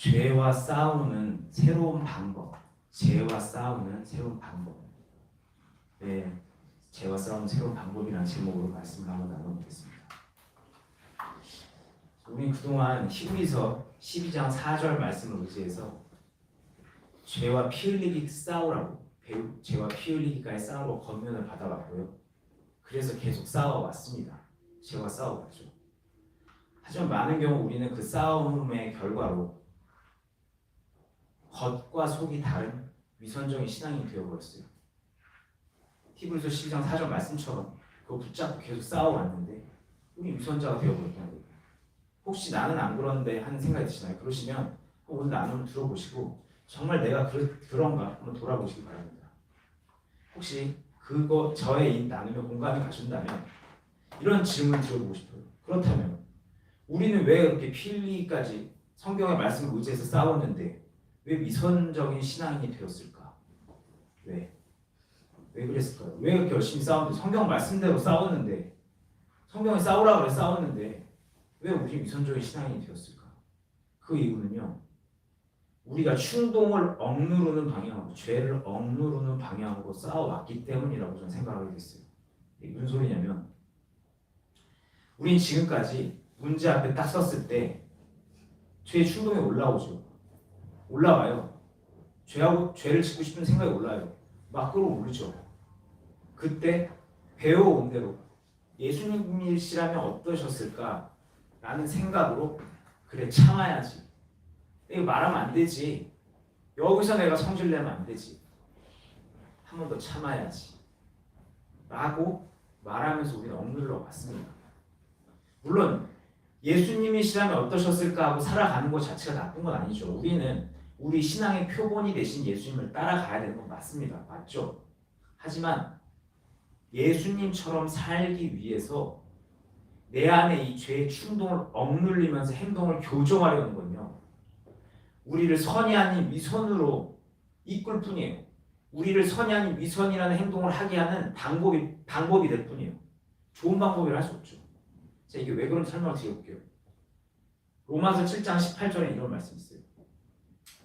죄와 싸우는 새로운 방법. 죄와 싸우는 새로운 방법. 네, 죄와 싸우는 새로운 방법이라는 제목으로 말씀을 한번 나눠보겠습니다. 우리 그동안 히브리서 12장 4절 말씀을 의지해서 죄와 피 흘리기 싸우라고, 죄와 피 흘리기까지 싸우라고 권면을 받아왔고요. 그래서 계속 싸워왔습니다. 죄와 싸워왔죠. 하지만 많은 경우 우리는 그 싸움의 결과로 겉과 속이 다른 위선적인 신앙이 되어버렸어요. 히브리서 12장 4절 말씀처럼 그거 붙잡고 계속 싸워왔는데 우리 위선자가 되어버렸다는 거예요. 혹시 나는 안 그러는데 하는 생각이 드시나요? 그러시면 오늘 나눔을 들어보시고 정말 내가 그런가 한번 돌아보시기 바랍니다. 혹시 그거 저의 이 나눔에 공감이 가신다면 이런 질문 들어보고 싶어요. 그렇다면 우리는 왜 그렇게 피 흘리기까지 성경의 말씀을 의지해서 싸웠는데 왜 위선적인 신앙인이 되었을까? 왜 그랬을까요? 왜 그렇게 열심히 싸웠는데 성경 말씀대로 싸웠는데 성경에 싸우라고 그래 싸웠는데 왜 우리 위선적인 신앙인이 되었을까? 그 이유는요. 우리가 충동을 억누르는 방향으로 죄를 억누르는 방향으로 싸워왔기 때문이라고 저는 생각하게 됐어요. 이게 무슨 소리냐면 우린 지금까지 문제 앞에 딱 섰을 때 죄의 충동이 올라와요. 죄를 짓고 싶은 생각이 올라요. 막 끌어오르죠. 그때 배워온 대로 예수님이시라면 어떠셨을까? 라는 생각으로 그래 참아야지. 이거 말하면 안 되지. 여기서 내가 성질내면 안 되지. 한 번 더 참아야지. 라고 말하면서 우리는 억눌러 왔습니다. 물론 예수님이시라면 어떠셨을까 하고 살아가는 것 자체가 나쁜 건 아니죠. 우리는 우리 신앙의 표본이 되신 예수님을 따라가야 되는 건 맞습니다. 맞죠? 하지만 예수님처럼 살기 위해서 내 안에 이 죄의 충동을 억눌리면서 행동을 교정하려는 건요. 우리를 선이 아닌 위선으로 이끌 뿐이에요. 우리를 선이 아닌 위선이라는 행동을 하게 하는 방법이 될 뿐이에요. 좋은 방법이라 할 수 없죠. 자, 이게 왜 그런지 설명을 드려볼게요. 로마서 7장 18절에 이런 말씀이 있어요.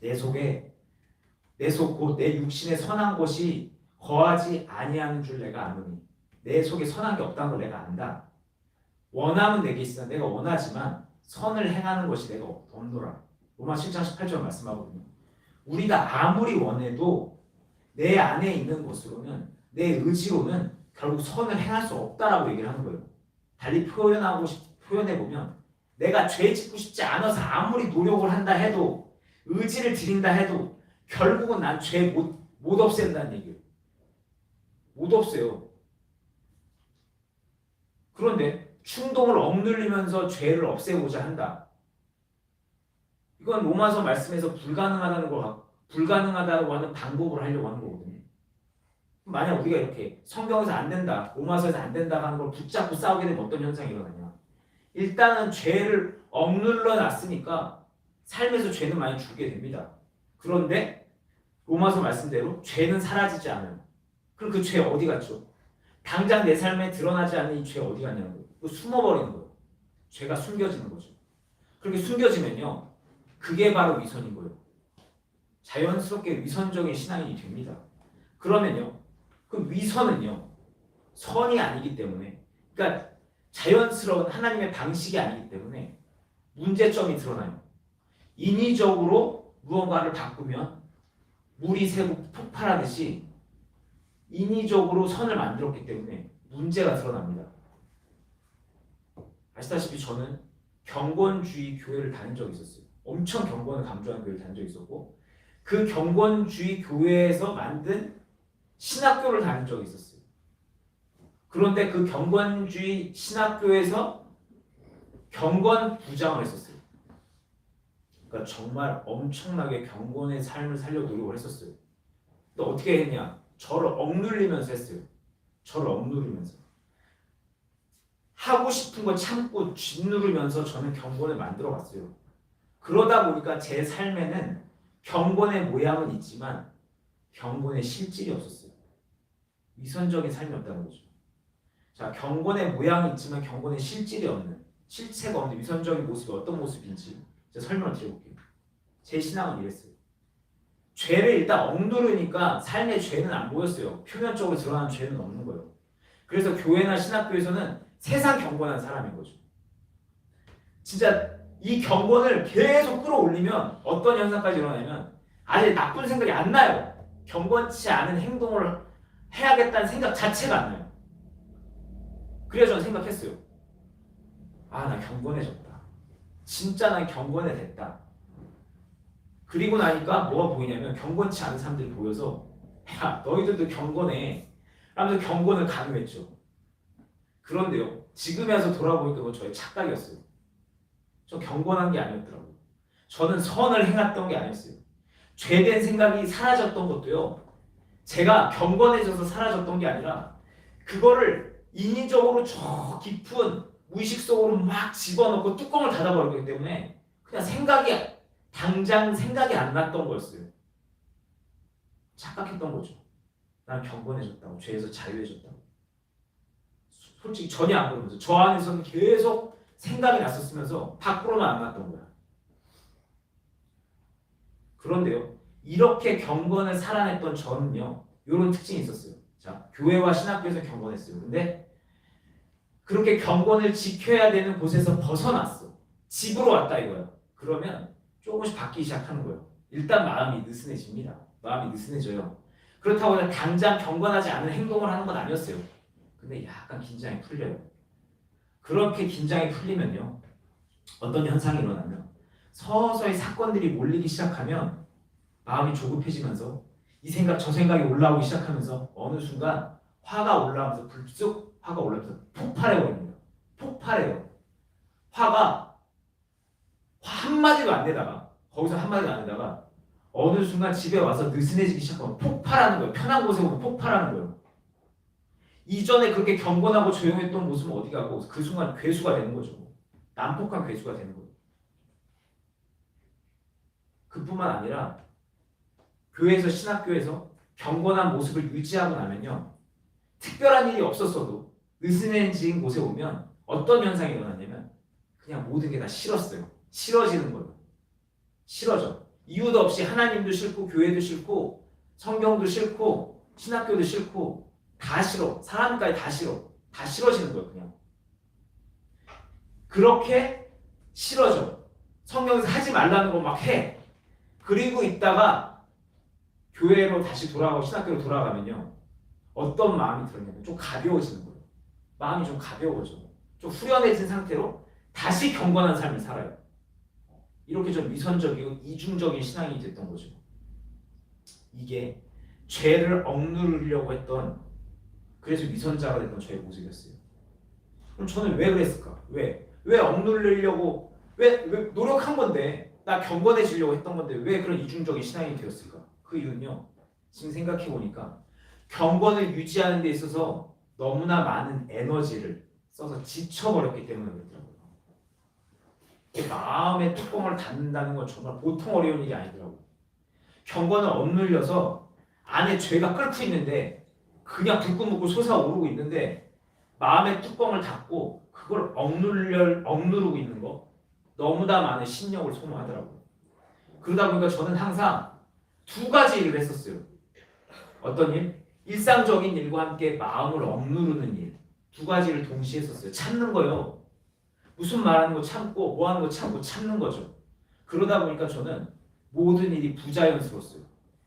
내 속 곧 내 육신에 선한 것이 거하지 아니하는 줄 내가 아노니 내 속에 선한 게 없다는 걸 내가 안다. 원함은 내게 있으나 내가 원하지만 선을 행하는 것이 내가 없노라. 로마 7장 18절 말씀하거든요. 우리가 아무리 원해도 내 안에 있는 것으로는 내 의지로는 결국 선을 행할 수 없다라고 얘기를 하는 거예요. 달리 표현해보면 내가 죄 짓고 싶지 않아서 아무리 노력을 한다 해도 의지를 들인다 해도 결국은 난 죄 못 없앤다는 얘기예요. 못 없애요. 그런데 충동을 억눌리면서 죄를 없애고자 한다. 이건 로마서 말씀에서 불가능하다고 하는 방법을 하려고 하는 거거든요. 만약 우리가 이렇게 성경에서 안 된다, 로마서에서 안 된다 하는 걸 붙잡고 싸우게 되면 어떤 현상이 일어나냐. 일단은 죄를 억눌러 놨으니까 삶에서 죄는 많이 죽게 됩니다. 그런데 로마서 말씀대로 죄는 사라지지 않아요. 그럼 그 죄 어디 갔죠? 당장 내 삶에 드러나지 않는 이 죄 어디 갔냐는 거예요. 그거 숨어버리는 거예요. 죄가 숨겨지는 거죠. 그렇게 숨겨지면요. 그게 바로 위선인 거예요. 자연스럽게 위선적인 신앙인이 됩니다. 그러면요. 그 위선은요. 선이 아니기 때문에 그러니까 자연스러운 하나님의 방식이 아니기 때문에 문제점이 드러나요. 인위적으로 무언가를 바꾸면 물이 새고 폭발하듯이 인위적으로 선을 만들었기 때문에 문제가 드러납니다. 아시다시피 저는 경건주의 교회를 다닌 적이 있었어요. 엄청 경건을 강조하는 교회를 다닌 적이 있었고 그 경건주의 교회에서 만든 신학교를 다닌 적이 있었어요. 그런데 그 경건주의 신학교에서 경건 부장을 했었어요. 그러니까 정말 엄청나게 경건의 삶을 살려 노력을 했었어요. 근데 어떻게 했냐? 저를 억눌리면서 했어요. 저를 억누르면서. 하고 싶은 거 참고 짓누르면서 저는 경건을 만들어 갔어요. 그러다 보니까 제 삶에는 경건의 모양은 있지만 경건의 실질이 없었어요. 위선적인 삶이었다는 거죠. 자, 경건의 모양이 있지만 경건의 실질이 없는, 실체가 없는 위선적인 모습이 어떤 모습인지 제가 설명을 드려볼게요. 제 신앙은 이랬어요. 죄를 일단 억누르니까 삶의 죄는 안 보였어요. 표면적으로 드러나는 죄는 없는 거예요. 그래서 교회나 신학교에서는 세상 경건한 사람인 거죠. 진짜 이 경건을 계속 끌어올리면 어떤 현상까지 일어나냐면 아예 나쁜 생각이 안 나요. 경건치 않은 행동을 해야겠다는 생각 자체가 안 나요. 그래서 저는 생각했어요. 아, 나 경건해졌다. 진짜 난 경건해졌다. 그리고 나니까 뭐가 보이냐면 경건치 않은 사람들이 보여서 야, 너희들도 경건해. 라면서 경건을 강요했죠. 그런데요. 지금에 와서 돌아보니까 그건 저의 착각이었어요. 저 경건한 게 아니었더라고요. 저는 선을 행했던 게 아니었어요. 죄된 생각이 사라졌던 것도요. 제가 경건해져서 사라졌던 게 아니라 그거를 인위적으로 저 깊은 무의식 속으로 막 집어넣고 뚜껑을 닫아버렸기 때문에 그냥 당장 생각이 안 났던 거였어요. 착각했던 거죠. 난 경건해졌다고, 죄에서 자유해졌다고. 솔직히 전혀 안 그러면서 저 안에서는 계속 생각이 났었으면서 밖으로는 안 났던 거야. 그런데요, 이렇게 경건을 살아냈던 저는요, 이런 특징이 있었어요. 자, 교회와 신학교에서 경건했어요. 근데 그렇게 경건을 지켜야 되는 곳에서 벗어났어. 집으로 왔다 이거야. 그러면 조금씩 바뀌기 시작하는 거예요. 일단 마음이 느슨해집니다. 마음이 느슨해져요. 그렇다고 해서 당장 경건하지 않은 행동을 하는 건 아니었어요. 근데 약간 긴장이 풀려요. 그렇게 긴장이 풀리면요. 어떤 현상이 일어나면 서서히 사건들이 몰리기 시작하면 마음이 조급해지면서 이 생각 저 생각이 올라오기 시작하면서 어느 순간 화가 올라오면서 불쑥 화가 올라오면서 폭발해버립니다. 폭발해요. 화가 한마디도 안 내다가 거기서 한마디도 안 내다가 어느 순간 집에 와서 느슨해지기 시작하면 폭발하는 거예요. 편한 곳에 오면 폭발하는 거예요. 이전에 그렇게 경건하고 조용했던 모습은 어디 가고 그 순간 괴수가 되는 거죠. 난폭한 괴수가 되는 거예요. 그뿐만 아니라 교회에서 신학교에서 경건한 모습을 유지하고 나면요. 특별한 일이 없었어도 느슨해진 곳에 오면 어떤 현상이 일어났냐면 그냥 모든 게 다 싫었어요. 싫어지는 거예요. 싫어져. 이유도 없이 하나님도 싫고 교회도 싫고 성경도 싫고 신학교도 싫고 다 싫어. 사람까지 다 싫어. 다 싫어지는 거예요. 그냥. 그렇게 싫어져. 성경에서 하지 말라는 거 막 해. 그리고 있다가 교회로 다시 돌아가고 신학교로 돌아가면요. 어떤 마음이 들었냐면 좀 가벼워지는 거예요. 마음이 좀 가벼워져. 좀 후련해진 상태로 다시 경건한 삶을 살아요. 이렇게 좀 위선적이고 이중적인 신앙이 됐던 거죠. 이게 죄를 억누르려고 했던 그래서 위선자가 됐던 저의 모습이었어요. 그럼 저는 왜 그랬을까? 왜 억누르려고 왜 노력한 건데 나 경건해지려고 했던 건데 왜 그런 이중적인 신앙이 되었을까? 그 이유는요. 지금 생각해 보니까 경건을 유지하는 데 있어서 너무나 많은 에너지를 써서 지쳐버렸기 때문에 그렇더라고요. 마음의 뚜껑을 닫는다는 건 정말 보통 어려운 일이 아니더라고요. 경건을 억눌려서 안에 죄가 끓고 있는데 그냥 불끈불끈 솟아오르고 있는데 마음의 뚜껑을 닫고 그걸 억누르고 있는 거 너무나 많은 신력을 소모하더라고요. 그러다 보니까 저는 항상 두 가지 일을 했었어요. 어떤 일? 일상적인 일과 함께 마음을 억누르는 일. 두 가지를 동시에 했었어요. 참는 거요. 무슨 말하는 거 참고 뭐 하는 거 참고 참는 거죠. 그러다 보니까 저는 모든 일이 부자연스러웠어요.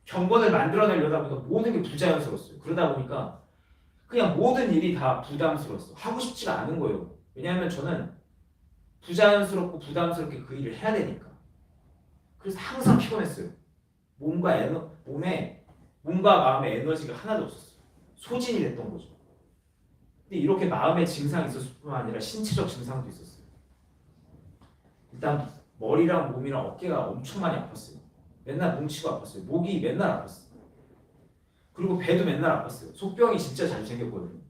경건을 만들어내려다 보니까 모든 게 부자연스러웠어요. 그러다 보니까 그냥 모든 일이 다 부담스러웠어. 하고 싶지가 않은 거예요. 왜냐하면 저는 부자연스럽고 부담스럽게 그 일을 해야 되니까. 그래서 항상 피곤했어요. 몸에 몸과 마음의 에너지가 하나도 없었어요. 소진이 됐던 거죠. 근데 이렇게 마음의 증상이 있었을 뿐만 아니라 신체적 증상도 있었어요. 일단 머리랑 몸이랑 어깨가 엄청 많이 아팠어요. 맨날 뭉치고 아팠어요. 목이 맨날 아팠어요. 그리고 배도 맨날 아팠어요. 속병이 진짜 잘 생겼거든요.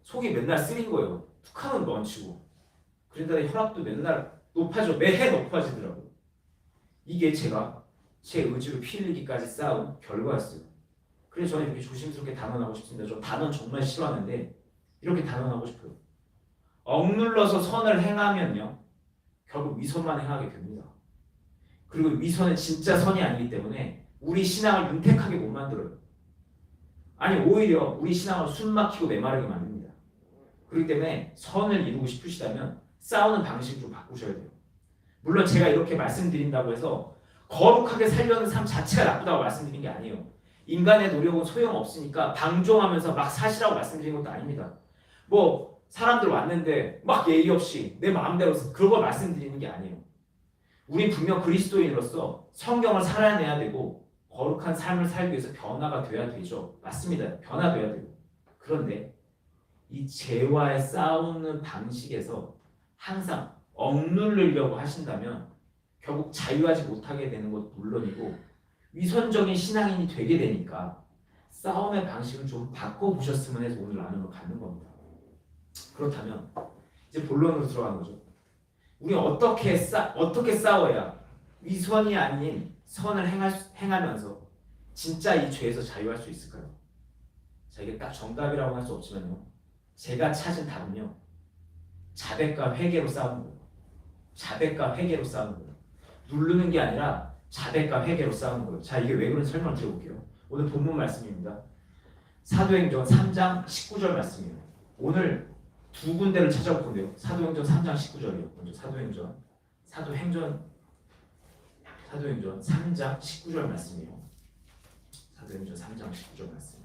속이 맨날 쓰린 거예요. 툭 하면 멈추고. 그러다가 혈압도 맨날 높아져. 매해 높아지더라고요. 이게 제가 제 의지로 피 흘리기까지 쌓은 결과였어요. 그래서 저는 이렇게 조심스럽게 단언하고 싶습니다. 저 단언 정말 싫어하는데 이렇게 단언하고 싶어요. 억눌러서 선을 행하면요. 결국 위선만 행하게 됩니다. 그리고 위선은 진짜 선이 아니기 때문에 우리 신앙을 윤택하게 못 만들어요. 아니 오히려 우리 신앙을 숨막히고 메마르게 만듭니다. 그렇기 때문에 선을 이루고 싶으시다면 싸우는 방식을 좀 바꾸셔야 돼요. 물론 제가 이렇게 말씀드린다고 해서 거룩하게 살려는 삶 자체가 나쁘다고 말씀드린 게 아니에요. 인간의 노력은 소용없으니까 방종하면서 막 사시라고 말씀드린 것도 아닙니다. 뭐 사람들 왔는데 막 예의 없이 내 마음대로 그런 걸 말씀드리는 게 아니에요. 우리 분명 그리스도인으로서 성경을 살아내야 되고 거룩한 삶을 살기 위해서 변화가 돼야 되죠. 맞습니다. 변화돼야 되고. 그런데 이 죄와의 싸우는 방식에서 항상 억누르려고 하신다면 결국 자유하지 못하게 되는 것도 물론이고 위선적인 신앙인이 되게 되니까 싸움의 방식을 좀 바꿔보셨으면 해서 오늘 나눔을 갖는 겁니다. 그렇다면 이제 본론으로 들어가는 거죠. 우리 어떻게 싸워야 위선이 아닌 선을 행하면서 진짜 이 죄에서 자유할 수 있을까요? 자, 이게 딱 정답이라고 할 수 없지만요. 제가 찾은 답은요. 자백과 회개로 싸우는 거예요. 자백과 회개로 싸우는 거예요. 누르는 게 아니라 자백과 회개로 싸우는 거예요. 자, 이게 왜 그런지 설명을 드려볼게요. 오늘 본문 말씀입니다. 사도행전 3장 19절 말씀이에요. 오늘 두 군데를 찾아볼 건데요. 사도행전 3장 19절이요. 먼저 사도행전 3장 19절 말씀이에요. 사도행전 3장 19절 말씀.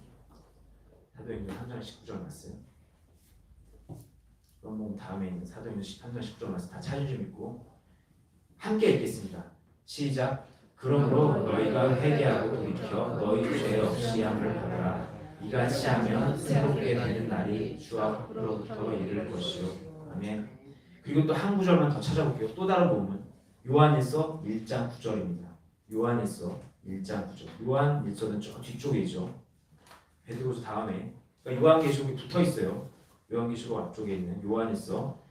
사도행전 3장 19절 말씀. 그럼 다음에 있는 사도행전 3장 19절 말씀 다 찾으시면 있고 함께 읽겠습니다. 시작. 그러므로 너희가 회개하고 돌이켜 너희 죄 없이 함을 받아라. 이같이 하면 새롭게 되는 날이 주 앞으로부터 이를 것이요. 아멘. 그리고 또 한 구절만 더 찾아볼게요. 또 다른 본문 요한일서 1장 9절입니다. 요한일서 1장 9절. 요한일서는 저 뒤쪽에 있죠. 베드로서 다음에 그러니까 요한계시록이 붙어 있어요. 요한계시록 앞쪽에 있는 요한일서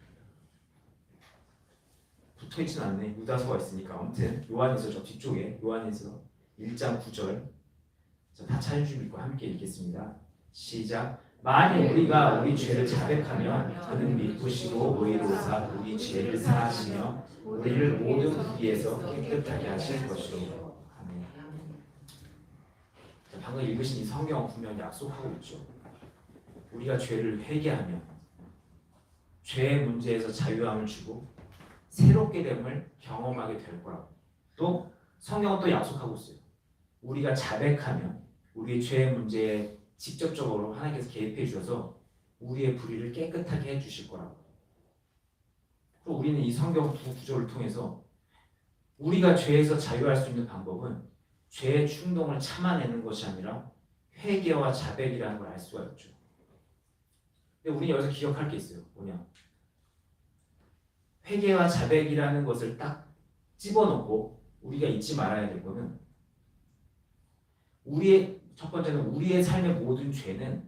붙어 있지는 않네. 유다서가 있으니까. 아무튼 요한일서 저 뒤쪽에 요한일서 1장 9절. 자, 다 찾으시고 있고 함께 읽겠습니다. 시작. 만일 우리가 우리 죄를 자백하면 그는 미쁘시고 의로우사 우리 죄를 사하시며 우리를 모든 불의에서 깨끗하게 하실 것이요. 아멘. 자, 방금 읽으신 이 성경은 분명히 약속하고 있죠. 우리가 죄를 회개하면 죄의 문제에서 자유함을 주고 새롭게 됨을 경험하게 될 거라고. 또 성경은 또 약속하고 있어요. 우리가 자백하면 우리의 죄의 문제에 직접적으로 하나님께서 개입해 주셔서 우리의 불의를 깨끗하게 해주실 거라고. 그리고 우리는 이 성경 두 구절을 통해서 우리가 죄에서 자유할 수 있는 방법은 죄의 충동을 참아내는 것이 아니라 회개와 자백이라는 걸 알 수가 있죠. 근데 우리는 여기서 기억할 게 있어요. 뭐냐? 회개와 자백이라는 것을 딱 집어넣고 우리가 잊지 말아야 될 거는 첫 번째는 우리의 삶의 모든 죄는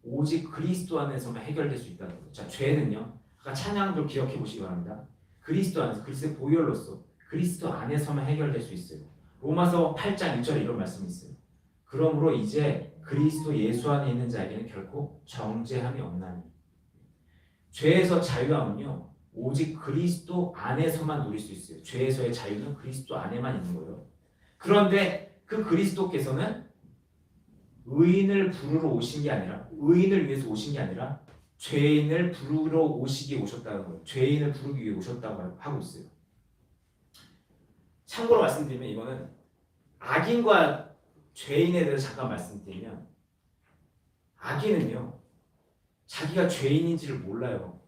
오직 그리스도 안에서만 해결될 수 있다는 거예요. 자, 죄는요. 아까 찬양도 기억해 보시기 바랍니다. 그리스도 안에서 그리스도의 보혈로서 그리스도 안에서만 해결될 수 있어요. 로마서 8장 1절에 이런 말씀이 있어요. 그러므로 이제 그리스도 예수 안에 있는 자에게는 결코 정죄함이 없나니. 죄에서 자유함은요. 오직 그리스도 안에서만 누릴 수 있어요. 죄에서의 자유는 그리스도 안에만 있는 거예요. 그런데 그 그리스도께서는 의인을 부르러 오신 게 아니라 의인을 위해서 오신 게 아니라 죄인을 부르러 오시기에 오셨다는 거예요. 죄인을 부르기 위해 오셨다고 하고 있어요. 참고로 말씀드리면 이거는 악인과 죄인에 대해서 잠깐 말씀드리면 악인은요. 자기가 죄인인지를 몰라요.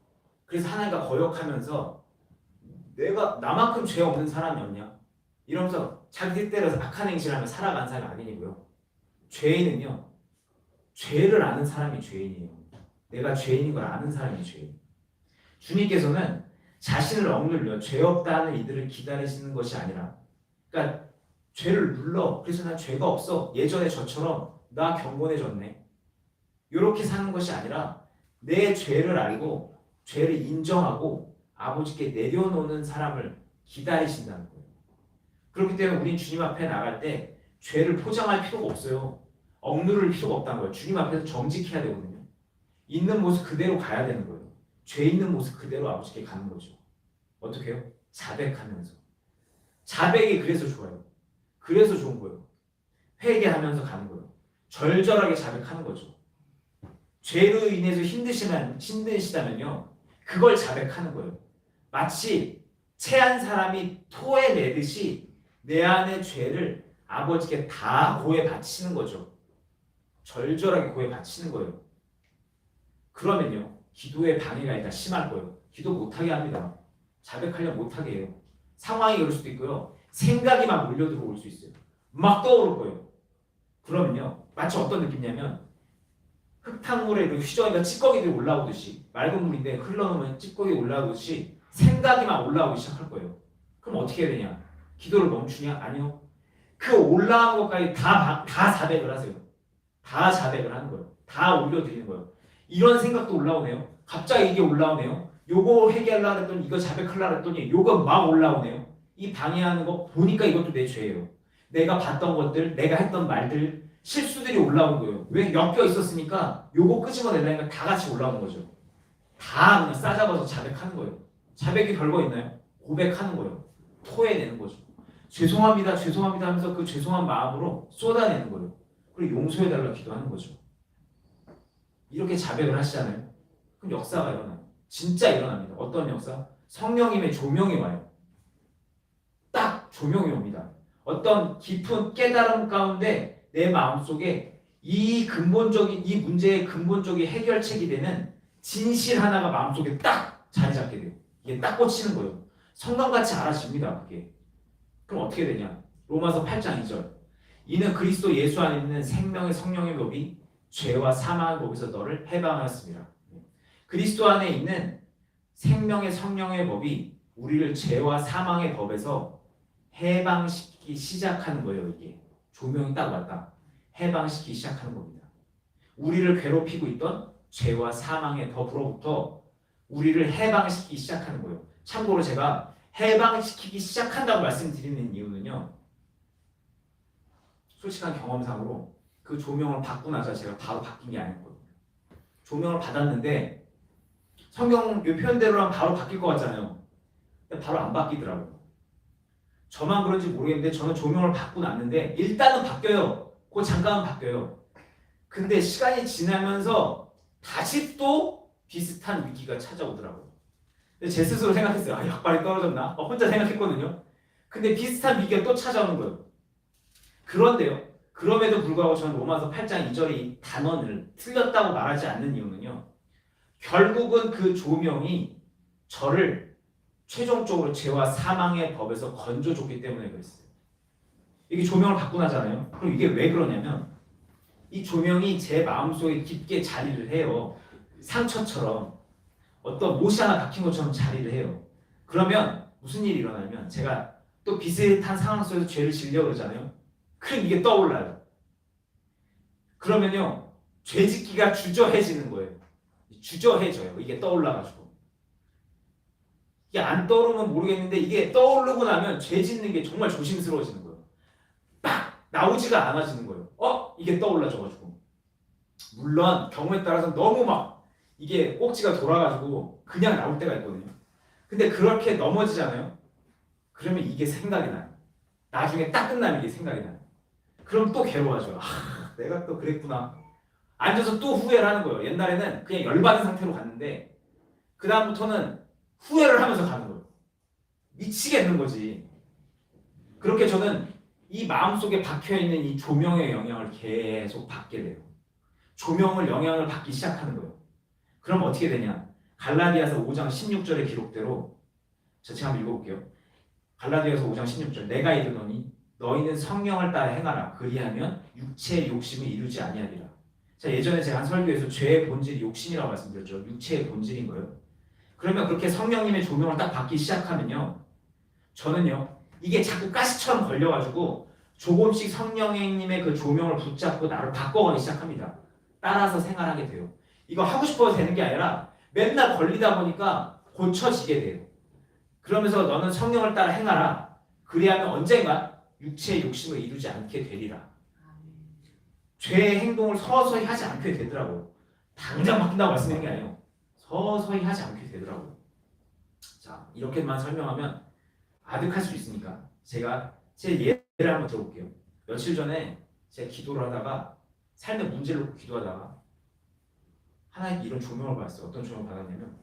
그래서 하나님과 거역하면서 내가 나만큼 죄 없는 사람이 없냐? 이러면서 자기 뜻대로 악한 행실을 하며 살아가는 사람이 악인이고요. 죄인은요. 죄를 아는 사람이 죄인이에요. 내가 죄인인 걸 아는 사람이 죄인. 주님께서는 자신을 억눌려 죄 없다는 이들을 기다리시는 것이 아니라 그러니까 죄를 눌러 그래서 난 죄가 없어. 예전에 저처럼 나 경건해졌네. 이렇게 사는 것이 아니라 내 죄를 알고 죄를 인정하고 아버지께 내려놓는 사람을 기다리신다는 거예요. 그렇기 때문에 우린 주님 앞에 나갈 때 죄를 포장할 필요가 없어요. 억누를 필요가 없다는 거예요. 주님 앞에서 정직해야 되거든요. 있는 모습 그대로 가야 되는 거예요. 죄 있는 모습 그대로 아버지께 가는 거죠. 어떻게 해요? 자백하면서. 자백이 그래서 좋아요. 그래서 좋은 거예요. 회개하면서 가는 거예요. 절절하게 자백하는 거죠. 죄로 인해서 힘드시다면요. 그걸 자백하는 거예요. 마치 체한 사람이 토해내듯이 내 안의 죄를 아버지께 다 고해 바치는 거죠. 절절하게 고해 바치는 거예요. 그러면요. 기도에 방해가 있다 심할 거예요. 기도 못하게 합니다. 자백하려면 못하게 해요. 상황이 그럴 수도 있고요. 생각이 막 몰려 들어올 수 있어요. 막 떠오를 거예요. 그러면요. 마치 어떤 느낌이냐면 흙탕물에 휘저으니까 찌꺼기들이 올라오듯이 맑은 물인데 흘러놓으면 찌꺼기 올라오듯이 생각이 막 올라오기 시작할 거예요. 그럼 어떻게 해야 되냐? 기도를 멈추냐? 아니요. 그 올라온 것까지 다 자백을 하세요. 다 자백을 하는 거예요. 다 올려드리는 거예요. 이런 생각도 올라오네요. 갑자기 이게 올라오네요. 요거 회개하려고 했더니 이거 자백하려고 했더니 요거 막 올라오네요. 이 방해하는 거 보니까 이것도 내 죄예요. 내가 봤던 것들, 내가 했던 말들, 실수들이 올라온 거예요. 왜? 엮여 있었으니까 요거 끄집어내려니까 다 같이 올라오는 거죠. 다 그냥 싸잡아서 자백하는 거예요. 자백이 별거 있나요? 고백하는 거예요. 토해내는 거죠. 죄송합니다, 죄송합니다 하면서 그 죄송한 마음으로 쏟아내는 거예요. 그리고 용서해달라고 기도하는 거죠. 이렇게 자백을 하시잖아요. 그럼 역사가 일어나요. 진짜 일어납니다. 어떤 역사? 성령님의 조명이 와요. 딱 조명이 옵니다. 어떤 깊은 깨달음 가운데 내 마음속에 이 문제의 근본적인 해결책이 되는 진실 하나가 마음속에 딱 자리 잡게 돼요. 이게 딱 꽂히는 거예요. 성경같이 알아집니다. 그게. 그럼 어떻게 되냐? 로마서 8장 2절. 이는 그리스도 예수 안에 있는 생명의 성령의 법이 죄와 사망의 법에서 너를 해방하였습니다. 그리스도 안에 있는 생명의 성령의 법이 우리를 죄와 사망의 법에서 해방시키기 시작하는 거예요. 이게 조명이 딱 왔다. 해방시키기 시작하는 겁니다. 우리를 괴롭히고 있던 죄와 사망의 법으로부터 우리를 해방시키기 시작하는 거예요. 참고로 제가 해방시키기 시작한다고 말씀드리는 이유는요. 솔직한 경험상으로 그 조명을 받고 나서 제가 바로 바뀐 게 아니었거든요. 조명을 받았는데 성경 이 표현대로라면 바로 바뀔 것 같잖아요. 근데 바로 안 바뀌더라고요. 저만 그런지 모르겠는데 저는 조명을 받고 났는데 일단은 바뀌어요. 그 잠깐은 바뀌어요. 근데 시간이 지나면서 다시 또 비슷한 위기가 찾아오더라고요. 근데 제 스스로 생각했어요. 아, 약발이 떨어졌나? 혼자 생각했거든요. 근데 비슷한 위기가 또 찾아오는 거예요. 그런데요. 그럼에도 불구하고 저는 로마서 8장 2절의 이 단원을 틀렸다고 말하지 않는 이유는요. 결국은 그 조명이 저를 최종적으로 죄와 사망의 법에서 건져줬기 때문에 그랬어요. 이게 조명을 받고 나잖아요. 그럼 이게 왜 그러냐면 이 조명이 제 마음속에 깊게 자리를 해요. 상처처럼 어떤 못이 하나 박힌 것처럼 자리를 해요. 그러면 무슨 일이 일어나면 제가 또 비슷한 상황 속에서 죄를 지으려고 그러잖아요. 그럼 이게 떠올라요. 그러면요. 죄짓기가 주저해지는 거예요. 주저해져요. 이게 떠올라가지고. 이게 안 떠오르면 모르겠는데 이게 떠오르고 나면 죄 짓는 게 정말 조심스러워지는 거예요. 막 나오지가 않아지는 거예요. 이게 떠올라져가지고. 물론 경우에 따라서 너무 막 이게 꼭지가 돌아가지고 그냥 나올 때가 있거든요. 근데 그렇게 넘어지잖아요. 그러면 이게 생각이 나요. 나중에 딱 끝나면 이게 생각이 나요. 그럼 또 괴로워져. 내가 또 그랬구나. 앉아서 또 후회를 하는 거예요. 옛날에는 그냥 열받은 상태로 갔는데 그 다음부터는 후회를 하면서 가는 거예요. 미치겠는 거지. 그렇게 저는 이 마음속에 박혀있는 이 조명의 영향을 계속 받게 돼요. 조명을 영향을 받기 시작하는 거예요. 그럼 어떻게 되냐? 갈라디아서 5장 16절의 기록대로 제가 한번 읽어볼게요. 갈라디아서 5장 16절. 내가 이르노니 너희는 성령을 따라 행하라. 그리하면 육체의 욕심을 이루지 아니하리라. 자, 예전에 제가 한 설교에서 죄의 본질이 욕심이라고 말씀드렸죠. 육체의 본질인 거예요. 그러면 그렇게 성령님의 조명을 딱 받기 시작하면요. 저는요. 이게 자꾸 가시처럼 걸려가지고 조금씩 성령님의 그 조명을 붙잡고 나를 바꿔가기 시작합니다. 따라서 생활하게 돼요. 이거 하고 싶어서 되는 게 아니라 맨날 걸리다 보니까 고쳐지게 돼요. 그러면서 너는 성령을 따라 행하라. 그리하면 언젠가 육체의 욕심을 이루지 않게 되리라. 죄의 행동을 서서히 하지 않게 되더라고요. 당장 바뀐다고 말씀드리는 게 아니에요. 서서히 하지 않게 되더라고요. 자, 이렇게만 설명하면 아득할 수 있으니까 제가 제 예를 한번 들어볼게요. 며칠 전에 제가 기도를 하다가 삶의 문제를 놓고 기도하다가 하나님께 이런 조명을 받았어요. 어떤 조명을 받았냐면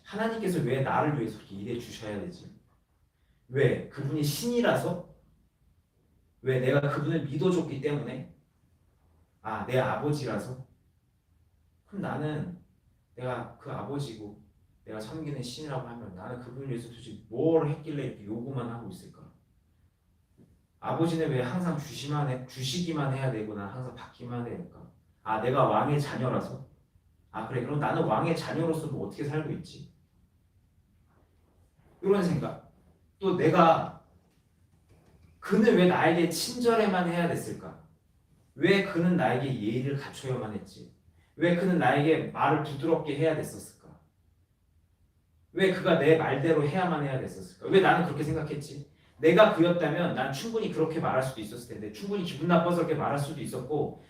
하나님께서 왜 나를 위해서 이렇게 일해 주셔야 되지? 왜? 그분이 신이라서? 왜? 내가 그분을 믿어줬기 때문에? 아, 내 아버지라서? 그럼 나는 내가 그 아버지고 내가 섬기는 신이라고 하면 나는 그분을 위해서 도대체 뭘 했길래 이렇게 요구만 하고 있을까? 아버지는 왜 항상 주시기만 해야 되고 난 항상 받기만 해야 될까? 아, 내가 왕의 자녀라서? 아, 그래. 그럼 나는 왕의 자녀로서 뭐 어떻게 살고 있지? 이런 생각. 또 내가 그는 왜 나에게 친절해만 해야 됐을까? 왜 그는 나에게 예의를 갖춰야만 했지? 왜 그는 나에게 말을 부드럽게 해야 됐었을까? 왜 그가 내 말대로 해야만 해야 됐었을까? 왜 나는 그렇게 생각했지? 내가 그였다면 난 충분히 그렇게 말할 수도 있었을 텐데 충분히 기분 나빠서 그렇게 말할 수도 있었고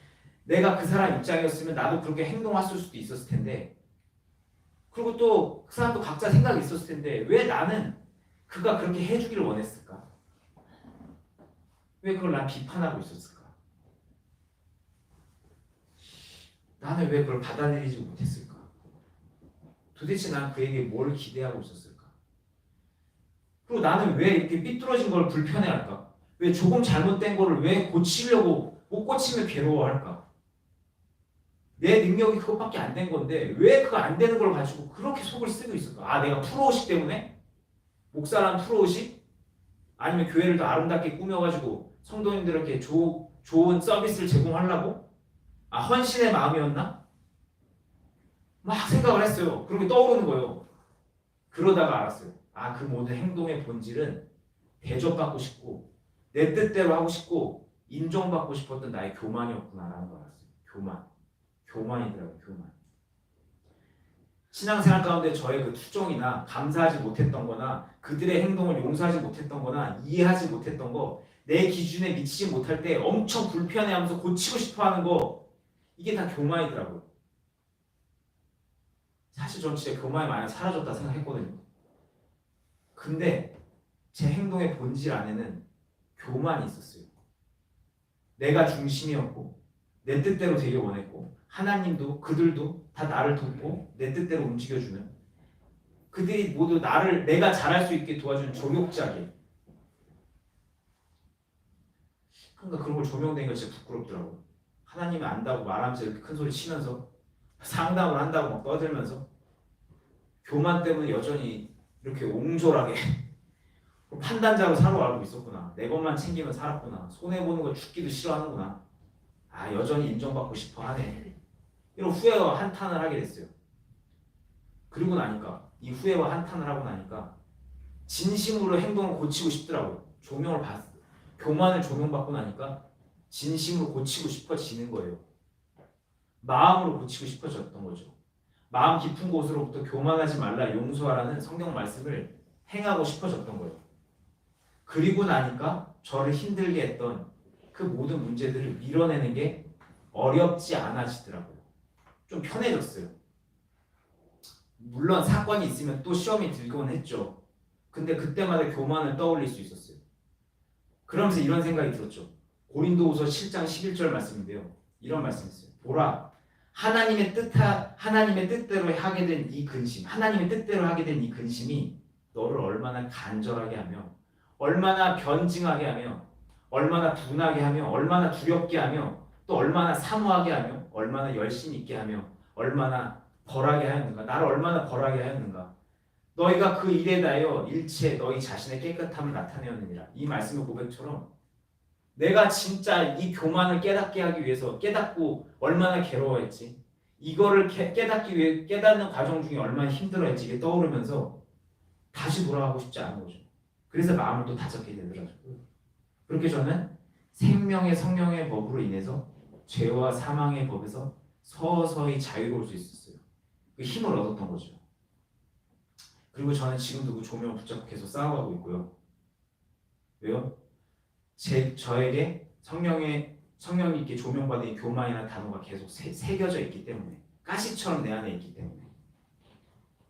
내가 그 사람 입장이었으면 나도 그렇게 행동했을 수도 있었을 텐데 그리고 또 그 사람도 각자 생각이 있었을 텐데 왜 나는 그가 그렇게 해주기를 원했을까? 왜 그걸 난 비판하고 있었을까? 나는 왜 그걸 받아들이지 못했을까? 도대체 난 그에게 뭘 기대하고 있었을까? 그리고 나는 왜 이렇게 삐뚤어진 걸 불편해할까? 왜 조금 잘못된 거를 왜 고치려고 못 고치면 괴로워할까? 내 능력이 그것밖에 안 된 건데 왜 그거 안 되는 걸 가지고 그렇게 속을 쓰고 있을까? 아, 내가 프로의식 때문에? 목사란 프로의식? 아니면 교회를 더 아름답게 꾸며가지고 성도님들에게 좋은 서비스를 제공하려고? 아, 헌신의 마음이었나? 막 생각을 했어요. 그런 게 떠오르는 거예요. 그러다가 알았어요. 아, 그 모든 행동의 본질은 대접받고 싶고 내 뜻대로 하고 싶고 인정받고 싶었던 나의 교만이었구나라는 걸 알았어요. 교만이더라고요. 교만. 신앙생활 가운데 저의 그 투정이나 감사하지 못했던 거나 그들의 행동을 용서하지 못했던 거나 이해하지 못했던 거 내 기준에 미치지 못할 때 엄청 불편해하면서 고치고 싶어 하는 거 이게 다 교만이더라고요. 사실 전 진짜 교만이 많이 사라졌다 생각했거든요. 근데 제 행동의 본질 안에는 교만이 있었어요. 내가 중심이었고 내 뜻대로 되길 원했고 하나님도 그들도 다 나를 돕고 내 뜻대로 움직여주는 그들이 모두 나를 내가 잘할 수 있게 도와주는 조력자기. 그러니까 그런 걸 조명되는 거 진짜 부끄럽더라고. 하나님이 안다고 말하면서 이렇게 큰 소리 치면서 상담을 한다고 막 떠들면서 교만 때문에 여전히 이렇게 옹졸하게 판단자로 살아가고 있었구나. 내 것만 챙기면 살았구나. 손해보는 거 죽기도 싫어하는구나. 아, 여전히 인정받고 싶어 하네. 이런 후회와 한탄을 하게 됐어요. 그리고 나니까 이 후회와 한탄을 하고 나니까 진심으로 행동을 고치고 싶더라고요. 조명을 받 교만을 조명받고 나니까 진심으로 고치고 싶어지는 거예요. 마음으로 고치고 싶어졌던 거죠. 마음 깊은 곳으로부터 교만하지 말라 용서하라는 성경 말씀을 행하고 싶어졌던 거예요. 그리고 나니까 저를 힘들게 했던 그 모든 문제들을 밀어내는 게 어렵지 않아지더라고요. 좀 편해졌어요. 물론 사건이 있으면 또 시험이 들곤 했죠. 근데 그때마다 교만을 떠올릴 수 있었어요. 그러면서 이런 생각이 들었죠. 고린도후서 7장 11절 말씀인데요. 이런 말씀이었어요. 보라, 하나님의 뜻대로 하게 된 이 근심, 하나님의 뜻대로 하게 된 이 근심이 너를 얼마나 간절하게 하며, 얼마나 변증하게 하며, 얼마나 분하게 하며, 얼마나 두렵게 하며, 또 얼마나 사모하게 하며, 얼마나 열심히 있게 하며, 얼마나 벌하게 하였는가, 나를 얼마나 벌하게 하였는가. 너희가 그 일에 대하여 일체 너희 자신의 깨끗함을 나타내었느니라. 이 말씀의 고백처럼 내가 진짜 이 교만을 깨닫게 하기 위해서 깨닫고 얼마나 괴로워했지. 이거를 깨닫기 위해 깨닫는 과정 중에 얼마나 힘들어했지. 이게 떠오르면서 다시 돌아가고 싶지 않은 거죠. 그래서 마음을 또 다잡게 되더라고요. 그렇게 저는 생명의 성령의 법으로 인해서 죄와 사망의 법에서 서서히 자유로울 수 있었어요. 그 힘을 얻었던 거죠. 그리고 저는 지금도 그 조명을 붙잡고 계속 싸워가고 있고요. 왜요? 저에게 성령이 있게 조명받은 이 교만이라는 단어가 계속 새겨져 있기 때문에, 가시처럼 내 안에 있기 때문에.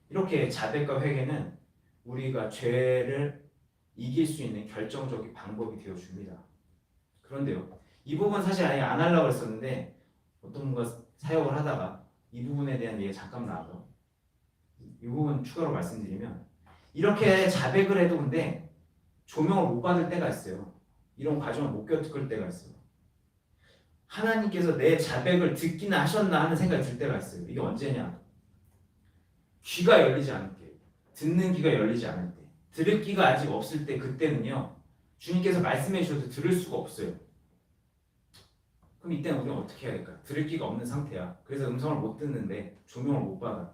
이렇게 자백과 회개는 우리가 죄를 이길 수 있는 결정적인 방법이 되어줍니다. 그런데요, 이 부분 사실 아예 안 하려고 했었는데 어떤 분과 사역을 하다가 이 부분에 대한 얘기가 잠깐 나와요. 이 부분 추가로 말씀드리면 이렇게 자백을 해도 근데 조명을 못 받을 때가 있어요. 이런 과정을 못 겪을 때가 있어요. 하나님께서 내 자백을 듣기나 하셨나 하는 생각이 들 때가 있어요. 이게 언제냐? 귀가 열리지 않을 때, 듣는 귀가 열리지 않을 때, 들을 귀가 아직 없을 때, 그때는요 주님께서 말씀해 주셔도 들을 수가 없어요. 그럼 이때는 우리는 어떻게 해야 될까? 들을 귀가 없는 상태야. 그래서 음성을 못 듣는데 조명을 못 받아.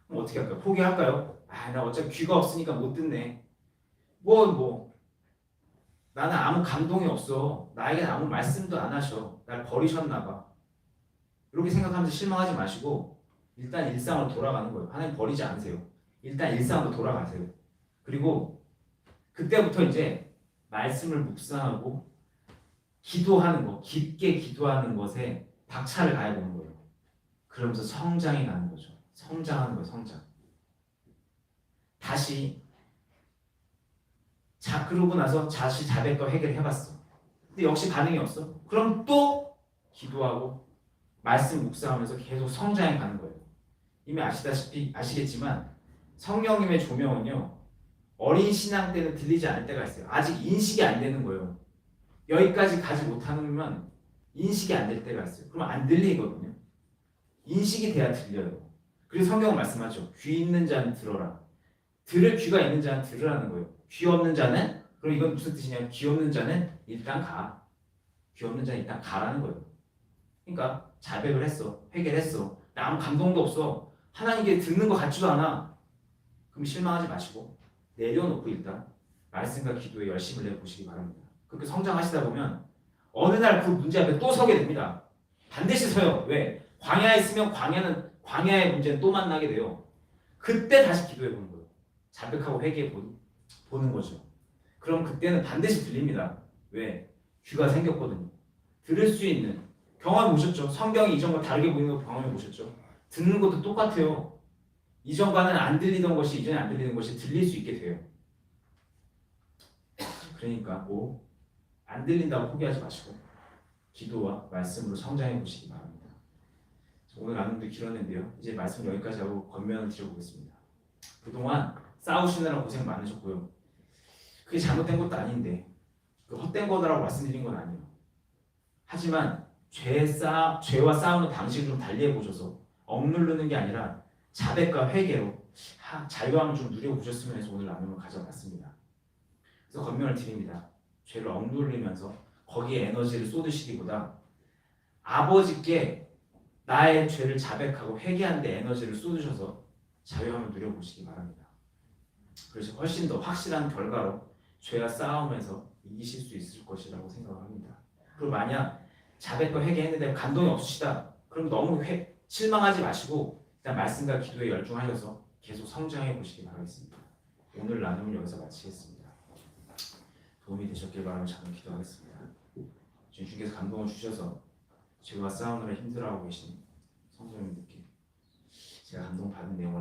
그럼 어떻게 할까요? 포기할까요? 나 어차피 귀가 없으니까 못 듣네. 나는 아무 감동이 없어. 나에게는 아무 말씀도 안 하셔. 날 버리셨나 봐. 이렇게 생각하면서 실망하지 마시고 일단 일상으로 돌아가는 거예요. 하나님 버리지 않으세요. 일단 일상으로 돌아가세요. 그리고 그때부터 이제 말씀을 묵상하고 기도하는 것, 깊게 기도하는 것에 박차를 가야 되는 거예요. 그러면서 성장이 나는 거죠. 성장하는 거예요. 성장. 다시 그러고 나서 다시 자백과 회개를 해봤어. 근데 역시 반응이 없어. 그럼 또 기도하고 말씀 묵상하면서 계속 성장해 가는 거예요. 이미 아시겠지만 성령님의 조명은요 어린 신앙 때는 들리지 않을 때가 있어요. 아직 인식이 안 되는 거예요. 여기까지 가지 못하면 인식이 안 될 때가 있어요. 그럼 안 들리거든요. 인식이 돼야 들려요. 그래서 성경은 말씀하죠. 귀 있는 자는 들어라. 들을 귀가 있는 자는 들으라는 거예요. 귀 없는 자는, 그럼 이건 무슨 뜻이냐? 귀 없는 자는 일단 가. 귀 없는 자는 일단 가라는 거예요. 그러니까 자백을 했어. 회개를 했어. 나 아무 감동도 없어. 하나님께 듣는 것 같지도 않아. 그럼 실망하지 마시고 내려놓고 일단 말씀과 기도에 열심을 내보시기 바랍니다. 그렇게 성장하시다 보면 어느 날 그 문제 앞에 또 서게 됩니다. 반드시 서요. 왜? 광야에 있으면 광야의 문제는 또 만나게 돼요. 그때 다시 기도해 보는 거예요. 자백하고 회개해 보는 거죠. 그럼 그때는 반드시 들립니다. 왜? 귀가 생겼거든요. 들을 수 있는 경험해 보셨죠? 성경이 이전과 다르게 보이는 거 경험해 보셨죠? 듣는 것도 똑같아요. 이전과는 안 들리던 것이 이전에 안 들리는 것이 들릴 수 있게 돼요. 그러니까 안 들린다고 포기하지 마시고 기도와 말씀으로 성장해 보시기 바랍니다. 오늘 나눔도 길었는데요. 이제 말씀 여기까지 하고 권면을 드려보겠습니다. 그동안 싸우시느라 고생 많으셨고요. 그게 잘못된 것도 아닌데 헛된 거다라고 말씀드린 건 아니에요. 하지만 죄와 싸우는 방식을 좀 달리해 보셔서 억누르는 게 아니라 자백과 회개로 자유함을 좀 누려보셨으면 해서 오늘 나눔을 가져봤습니다. 그래서 권면을 드립니다. 죄를 억누르면서 거기에 에너지를 쏟으시기보다 아버지께 나의 죄를 자백하고 회개하는 데 에너지를 쏟으셔서 자유함을 누려보시기 바랍니다. 그래서 훨씬 더 확실한 결과로 죄와 싸움에서 이기실 수 있을 것이라고 생각합니다. 그리고 만약 자백과 회개했는데 감동이 없으시다. 그럼 너무 실망하지 마시고 일단 말씀과 기도에 열중하셔서 계속 성장해 보시기 바라겠습니다. 오늘 나눔을 여기서 마치겠습니다. 도움이 되셨길 바라며 잠깐 기도하겠습니다. 주님께서 감동을 주셔서 죄와 싸우느라 힘들어하고 계신 성도님들께 제가 감동받은 내용을